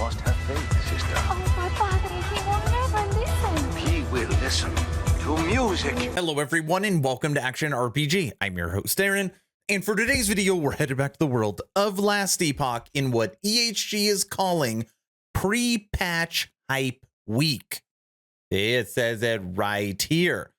lost her faith, sister. Oh, my padre, he will never listen. He will listen to music. Hello everyone and welcome to Action RPG. I'm your host Aaron, and for today's video we're headed back to the world of Last Epoch in what EHG is calling pre-patch hype week. It says it right here.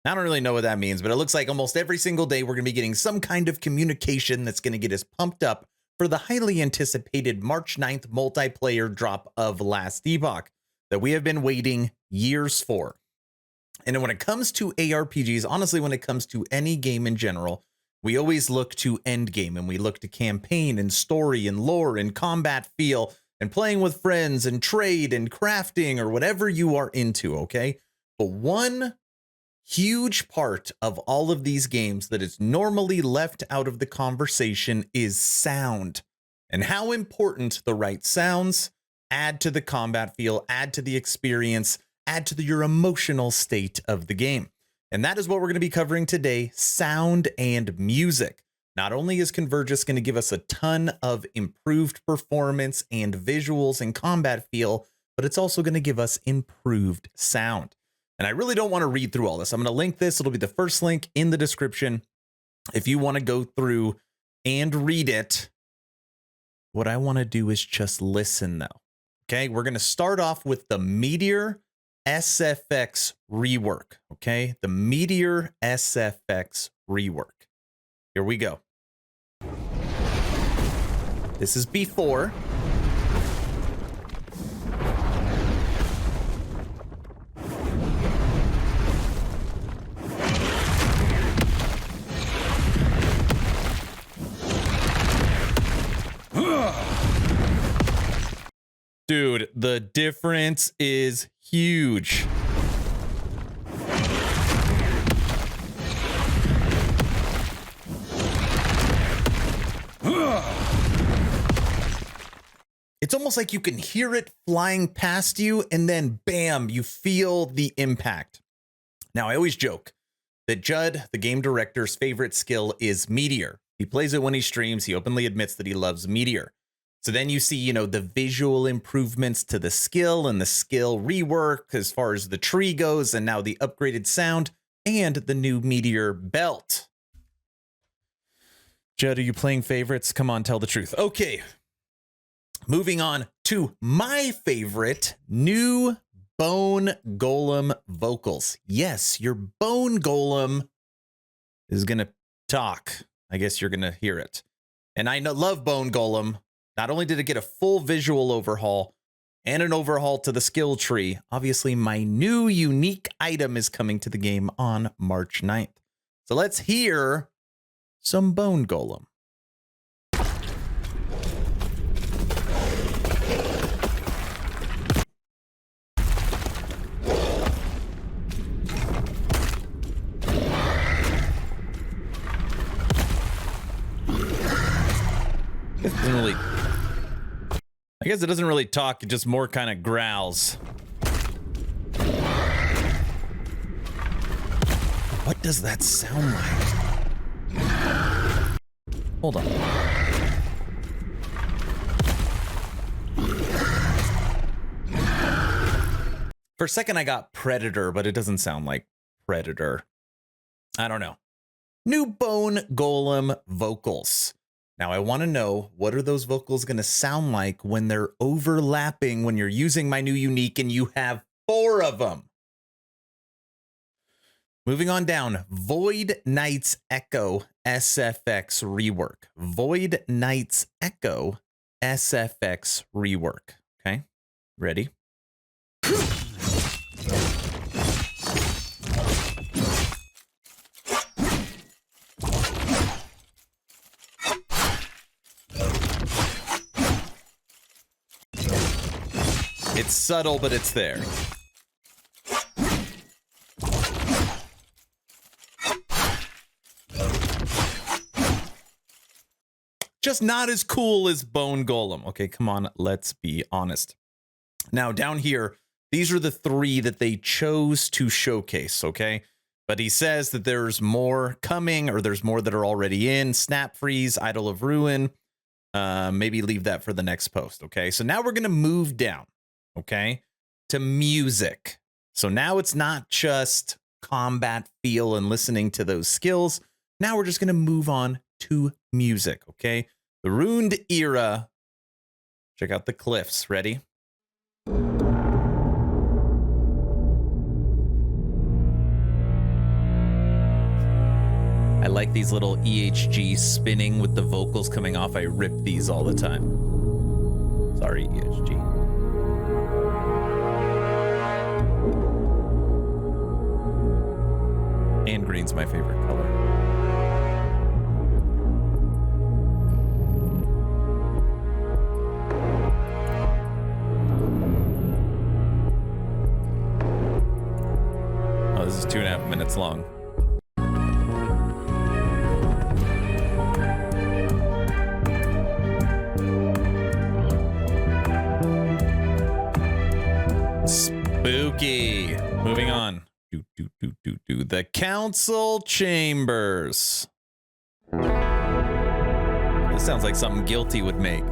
I don't really know what that means, but it looks like almost every single day we're going to be getting some kind of communication that's going to get us pumped up for the highly anticipated March 9th multiplayer drop of Last Epoch that we have been waiting years for. And when it comes to ARPGs, honestly, when it comes to any game in general, we always look to endgame and we look to campaign and story and lore and combat feel and playing with friends and trade and crafting or whatever you are into, okay? But one huge part of all of these games that is normally left out of the conversation is sound and how important the right sounds add to the combat feel, add to the experience, add to your emotional state of the game. And that is what we're going to be covering today, sound and music. Not only is Convergys going to give us a ton of improved performance and visuals and combat feel, but it's also going to give us improved sound. And I really don't want to read through all this. I'm going to link this. It'll be the first link in the description. If you want to go through and read it, what I want to do is just listen though. Okay, we're going to start off with the Meteor SFX rework. Okay, the Meteor SFX rework. Here we go. This is before. Dude, the difference is huge. It's almost like you can hear it flying past you and then bam, you feel the impact. Now, I always joke that Judd, the game director's favorite skill is Meteor. He plays it when he streams. He openly admits that he loves Meteor. So then you see, the visual improvements to the skill and the skill rework as far as the tree goes, and now the upgraded sound and the new Meteor belt. Judd, are you playing favorites? Come on, tell the truth. Okay. Moving on to my favorite, new Bone Golem vocals. Yes, your Bone Golem is going to talk. I guess you're going to hear it. And I love Bone Golem. Not only did it get a full visual overhaul and an overhaul to the skill tree, obviously my new unique item is coming to the game on March 9th. So let's hear some Bone Golem. I guess it doesn't really talk, it just more kind of growls. What does that sound like? Hold on. For a second I got Predator, but it doesn't sound like Predator. I don't know. New Bone Golem vocals. Now, I want to know, what are those vocals going to sound like when they're overlapping, when you're using my new unique and you have 4 of them? Moving on down, Void Knight's Echo SFX rework. Void Knight's Echo SFX rework. Okay, ready? It's subtle, but it's there. Just not as cool as Bone Golem. Okay, come on, let's be honest. Now, down here, these are the 3 that they chose to showcase, okay? But he says that there's more coming, or there's more that are already in. Snap Freeze, Idol of Ruin, Maybe leave that for the next post. Okay, so now we're going to move down, okay, to music. So now it's not just combat feel and listening to those skills. Now we're just going to move on to music, okay? The Ruined Era. Check out the cliffs. Ready? I like these little EHG spinning with the vocals coming off. I rip these all the time. Sorry, EHG. And green's my favorite color. Oh, this is 2.5 minutes long. Spooky. Moving on. The Council Chambers. This sounds like something Guilty would make.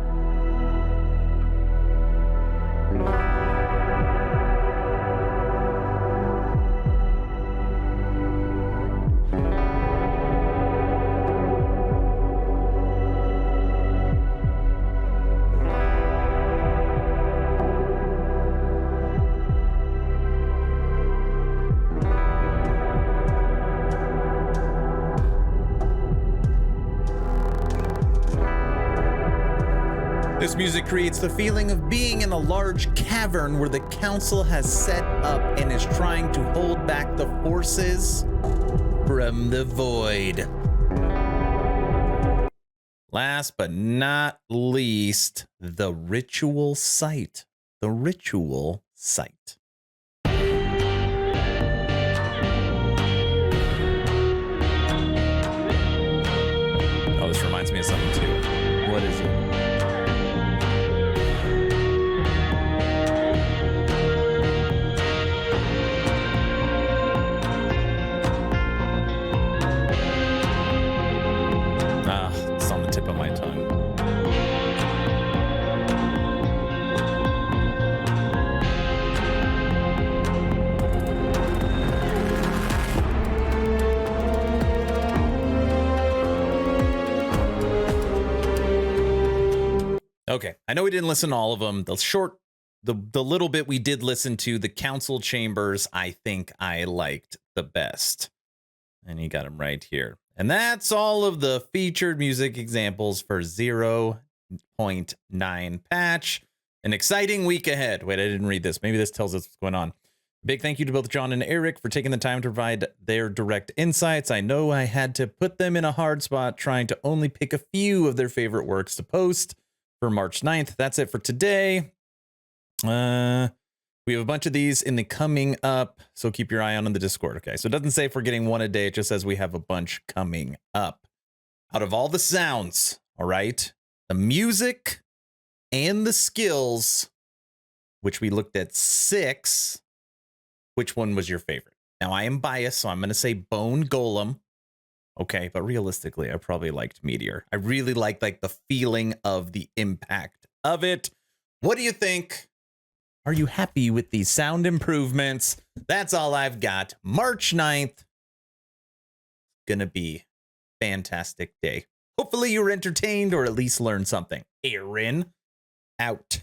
This music creates the feeling of being in a large cavern where the council has set up and is trying to hold back the forces from the void. Last but not least, the ritual site. The ritual site. Oh, this reminds me of something too. What is it? It's on the tip of my tongue. Okay, I know we didn't listen to all of them. The little bit we did listen to, the Council Chambers, I think I liked the best. And you got them right here. And that's all of the featured music examples for 0.9 patch. An exciting week ahead. Wait, I didn't read this. Maybe this tells us what's going on. Big thank you to both John and Eric for taking the time to provide their direct insights. I know I had to put them in a hard spot trying to only pick a few of their favorite works to post for March 9th. That's it for today. We have a bunch of these in the coming up, so keep your eye on the Discord. Okay, so it doesn't say if we're getting one a day. It just says we have a bunch coming up. Out of all the sounds, all right, the music and the skills, which we looked at 6, which one was your favorite? Now, I am biased, so I'm going to say Bone Golem. Okay, but realistically, I probably liked Meteor. I really liked like the feeling of the impact of it. What do you think? Are you happy with these sound improvements? That's all I've got. March 9th. Gonna be a fantastic day. Hopefully you were entertained or at least learned something. Aaron, out.